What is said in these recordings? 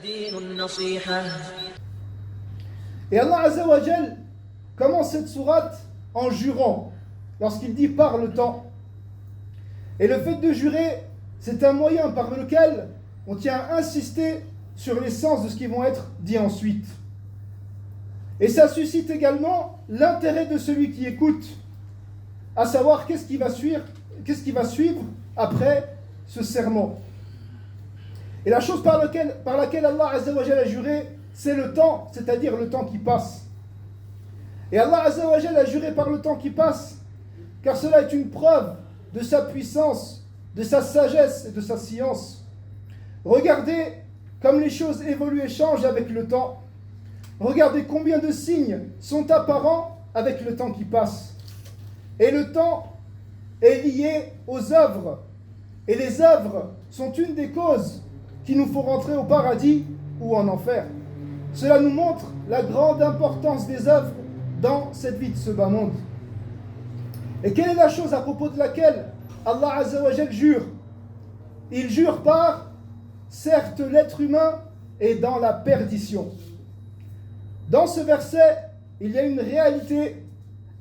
الدين النصيحة. Et Allah Azza wa Jal commence cette sourate en jurant, lorsqu'il dit par le temps. Et le fait de jurer, c'est un moyen par lequel on tient à insister sur l'essence de ce qui vont être dit ensuite. Et ça suscite également l'intérêt de celui qui écoute, à savoir qu'est-ce qui va suivre après ce serment. Et la chose par laquelle Allah Azza wa Jal a juré, c'est le temps, c'est-à-dire le temps qui passe. Et Allah Azza wa Jal a juré par le temps qui passe, car cela est une preuve de sa puissance, de sa sagesse et de sa science. Regardez comme les choses évoluent et changent avec le temps. Regardez combien de signes sont apparents avec le temps qui passe. Et le temps est lié aux œuvres. Et les œuvres sont une des causes qui nous font rentrer au paradis ou en enfer. Cela nous montre la grande importance des œuvres dans cette vie de ce bas monde. Et quelle est la chose à propos de laquelle Allah Azza wa Jal jure? Il jure par, certes l'être humain est dans la perdition. Dans ce verset, il y a une réalité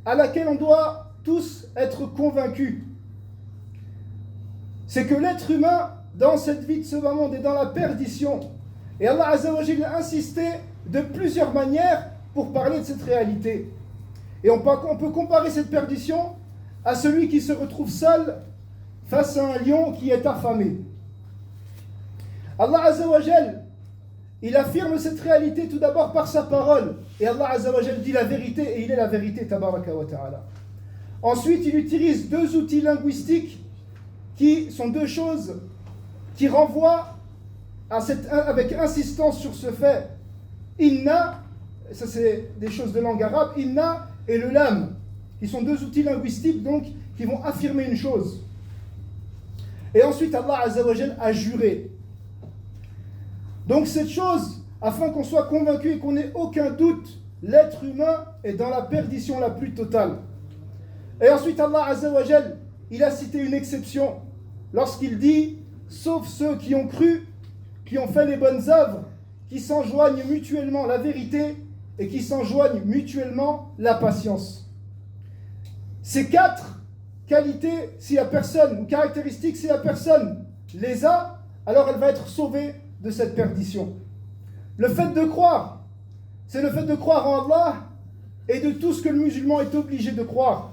à laquelle on doit tous être convaincus. C'est que l'être humain, dans cette vie de ce bas monde, est dans la perdition. Et Allah Azza wa Jal a insisté de plusieurs manières pour parler de cette réalité. Et on peut comparer cette perdition à celui qui se retrouve seul face à un lion qui est affamé. Allah Azza wa Jal, il affirme cette réalité tout d'abord par sa parole. Et Allah Azza wa Jal dit la vérité et il est la vérité, tabaraka wa ta'ala. Ensuite, il utilise deux outils linguistiques qui sont deux choses qui renvoient avec insistance sur ce fait. Inna, ça c'est des choses de langue arabe, inna et le lam, qui sont deux outils linguistiques donc qui vont affirmer une chose. Et ensuite Allah Azza wa Jal a juré. Donc cette chose, afin qu'on soit convaincu et qu'on n'ait aucun doute, l'être humain est dans la perdition la plus totale. Et ensuite Allah Azza wa Jal, il a cité une exception lorsqu'il dit sauf ceux qui ont cru, qui ont fait les bonnes œuvres, qui s'enjoignent mutuellement la vérité et qui s'enjoignent mutuellement la patience. Ces quatre qualités, si la personne, ou caractéristiques, si la personne les a, alors elle va être sauvée de cette perdition. Le fait de croire, c'est le fait de croire en Allah et de tout ce que le musulman est obligé de croire.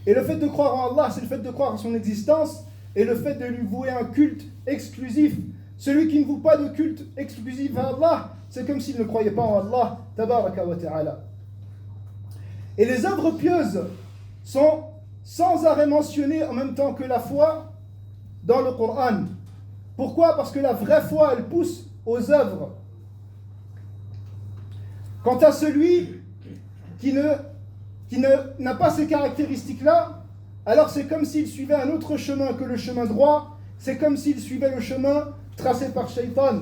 Et le fait de croire en Allah, c'est le fait de croire en son existence et le fait de lui vouer un culte exclusif. Celui qui ne voue pas de culte exclusif à Allah, c'est comme s'il ne croyait pas en Allah, tabaraka wa ta'ala. Et les œuvres pieuses sont sans arrêt mentionnées en même temps que la foi dans le Coran. Pourquoi? Parce que la vraie foi, elle pousse aux œuvres. Quant à celui qui n'a pas ces caractéristiques-là, alors c'est comme s'il suivait un autre chemin que le chemin droit, c'est comme s'il suivait le chemin tracé par Shaitan.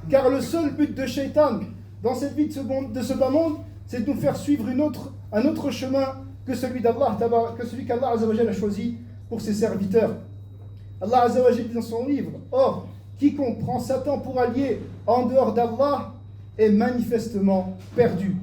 Car le seul but de Shaitan dans cette vie de ce bas monde, c'est de nous faire suivre un autre chemin que celui d'Allah, que celui qu'Allah Azza wa Jal a choisi pour ses serviteurs. Allah Azza wa Jal dit dans son livre: or, quiconque prend Satan pour allié en dehors d'Allah est manifestement perdu.